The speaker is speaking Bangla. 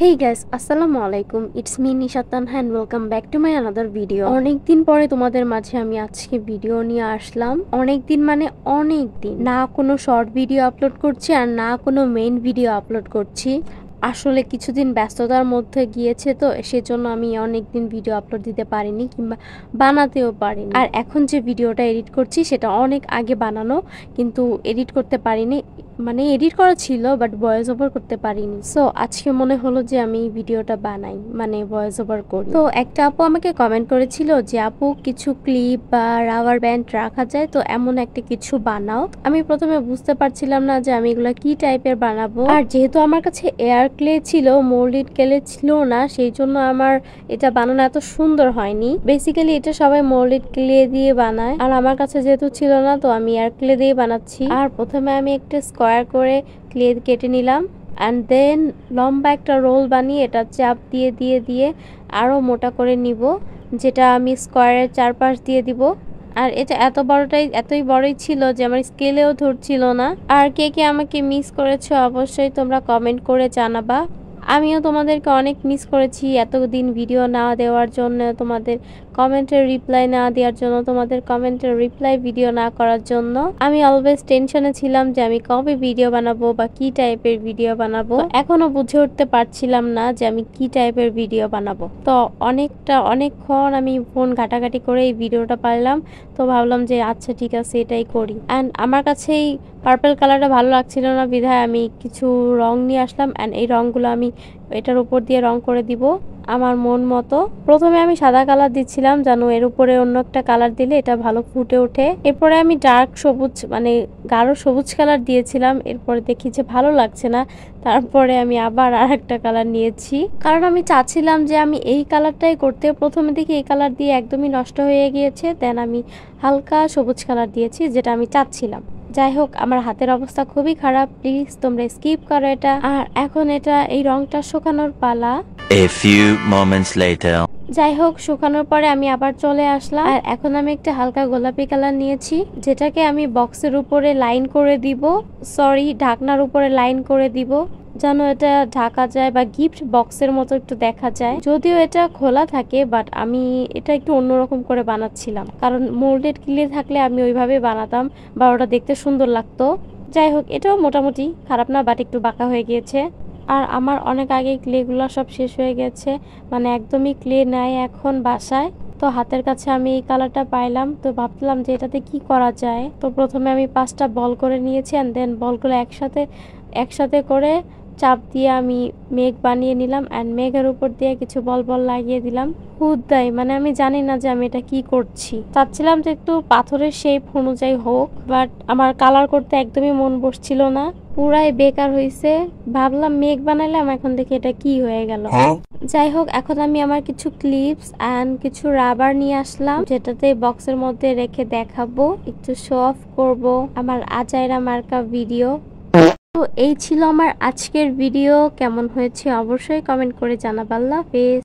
Hey guys, আসসালামু আলাইকুম। It's me Nisha Tanha and welcome back to my another video. অনেকদিন পরে তোমাদের মাঝে আমি আজকে ভিডিও নিয়ে আসলাম। অনেকদিন মানে অনেকদিন না কোনো শর্ট ভিডিও আপলোড করছি আর না কোনো মেইন ভিডিও আপলোড করছি। আসলে কিছুদিন ব্যস্ততার মধ্যে গিয়েছে তো সেজন্য আমি অনেকদিন ভিডিও আপলোড দিতে পারিনি কিংবা বানাতেও পারিনি। আর এখন যে ভিডিওটা এডিট করছি সেটা অনেক আগে বানানো, কিন্তু এডিট করতে পারিনি। মানে এডিট করা ছিল বাট ভয়েস ওভার করতে পারিনি। সো আজকে মনে হলো যে আমি ভিডিওটা বানাই, মানে ভয়েস ওভার করি। তো একটা আপু আমাকে কমেন্ট করেছিল যে আপু কিছু ক্লিপ বা রাবার ব্যান্ড রাখা যায় তো এমন একটা কিছু বানাও। আমি প্রথমে বুঝতে পারছিলাম না যে আমি এগুলা কি টাইপের বানাবো। আর যেহেতু আমার কাছে এয়ার ক্লে ছিল, মোল্ডেড ক্লে ছিল না, সেই জন্য আমার এটা বানানো এত সুন্দর হয়নি। বেসিক্যালি এটা সবাই মোল্ডেড ক্লে দিয়ে বানায়, আর আমার কাছে যেহেতু ছিল না তো আমি এয়ার ক্লে দিয়ে বানাচ্ছি। আর প্রথমে আমি একটা স্কোয়ার করে ক্লে কেটে নিলাম অ্যান্ড দেন লম্বা একটা রোল বানিয়ে এটা চাপ দিয়ে দিয়ে দিয়ে আরও মোটা করে নিব, যেটা আমি স্কোয়ারের চারপাশ দিয়ে দিব। আর এটা এতই বড়ই ছিল যে আমার স্কেলেও ধরছিল না। আর কে কে আমাকে মিস করেছো অবশ্যই তোমরা কমেন্ট করে জানাবা। আমিও তোমাদেরকে অনেক মিস করেছি এতদিন ভিডিও না দেওয়ার জন্য, তোমাদের কমেন্টের রিপ্লাই না দেওয়ার জন্য, তোমাদের কমেন্টের রিপ্লাই ভিডিও না করার জন্য। আমি অলওয়েজ টেনশনে ছিলাম যে আমি কবে ভিডিও বানাবো বা কি টাইপের ভিডিও বানাবো। এখনো বুঝে উঠতে পারছিলাম না যে আমি কি টাইপের ভিডিও বানাবো। তো অনেকক্ষণ আমি ফোন ঘাটাঘাটি করে এই ভিডিওটা পারলাম, তো ভাবলাম যে আচ্ছা ঠিক আছে এটাই করি। অ্যান্ড আমার কাছেই পার্পল কালারটা ভালো লাগছিল না বিধায় আমি কিছু রং নিয়ে আসলাম অ্যান্ড এই রংগুলো আমি এটার উপর দিয়ে রং করে দিব আমার মন মতো। প্রথমে আমি সাদা কালার দিচ্ছিলাম, জানো এর উপরে অন্য একটা কালার দিলে এটা ভালো ফুটে ওঠে। এরপরে আমি ডার্ক সবুজ মানে গাঢ় সবুজ কালার দিয়েছিলাম। এরপরে দেখি যে ভালো লাগছে না, তারপরে আমি আবার আর একটা কালার নিয়েছি, কারণ আমি চাচ্ছিলাম যে আমি এই কালারটাই করতে। প্রথমে দেখি এই কালার দিয়ে একদমই নষ্ট হয়ে গিয়েছে, দেন আমি হালকা সবুজ কালার দিয়েছি যেটা আমি চাচ্ছিলাম। যাই হোক, আমার হাতের অবস্থা খুবই খারাপ, প্লিজ তোমরা স্কিপ করো এটা। আর এখন এটা এই রংটা শুকানোর পালা। A few moments later. যাই হোক, শুকানোর পরে আমি আবার চলে আসলাম। আর এখন আমি একটা হালকা গোলাপি কালার নিয়েছি, যেটাকে আমি বক্সের উপরে লাইন করে দিব, সরি ঢাকনার উপরে লাইন করে দিব, যেন এটা ঢাকা যায় বা গিফট বক্সের মতো একটু দেখা যায়। যদিও এটা খোলা থাকে বাট আমি এটা একটু অন্যরকম করে বানাচ্ছিলাম, কারণ মোল্ডেড ক্লে থাকলে আমি ওইভাবে বানাতাম বা ওটা দেখতে সুন্দর লাগতো। যাই হোক, এটাও মোটামুটি খারাপ না, বাট একটু বাঁকা হয়ে গিয়েছে। আর আমার অনেক আগে ক্লেগুলো সব শেষ হয়ে গেছে, মানে একদমই ক্লে নাই এখন বাসায়। তো হাতের কাছে আমি এই কালারটা পাইলাম, তো ভাবলাম যে এটাতে কি করা যায়। তো প্রথমে আমি 5টা বল করে নিয়েছি অ্যান্ড দেন বলগুলো একসাথে করে চাপ দিয়ে আমি মেঘ বানিয়ে নিলাম অ্যান্ড মেঘের উপর দিয়ে কিছু বল লাগিয়ে দিলাম। হুদাই মানে আমি জানি না যে আমি এটা কি করছি। চাচ্ছিলাম যে একটু পাথরের শেপ অনুযায়ী হোক, বাট আমার কালার করতে একদমই মন বসছিল না, পুরাই বেকার হয়েছে। ভাবলাম মেঘ বানাইলাম, এখন দেখি এটা কি হয়ে গেল। যাই হোক, এখন আমি আমার কিছু ক্লিপস অ্যান্ড কিছু রাবার নিয়ে আসলাম, যেটাতে বক্সের মধ্যে রেখে দেখাবো, একটু শো অফ করবো আমার আজাইরা মার্কা ভিডিও। তো এই ছিল আমার আজকের ভিডিও, কেমন হয়েছে অবশ্যই কমেন্ট করে জানাবা। আল্লাহ হাফেজ।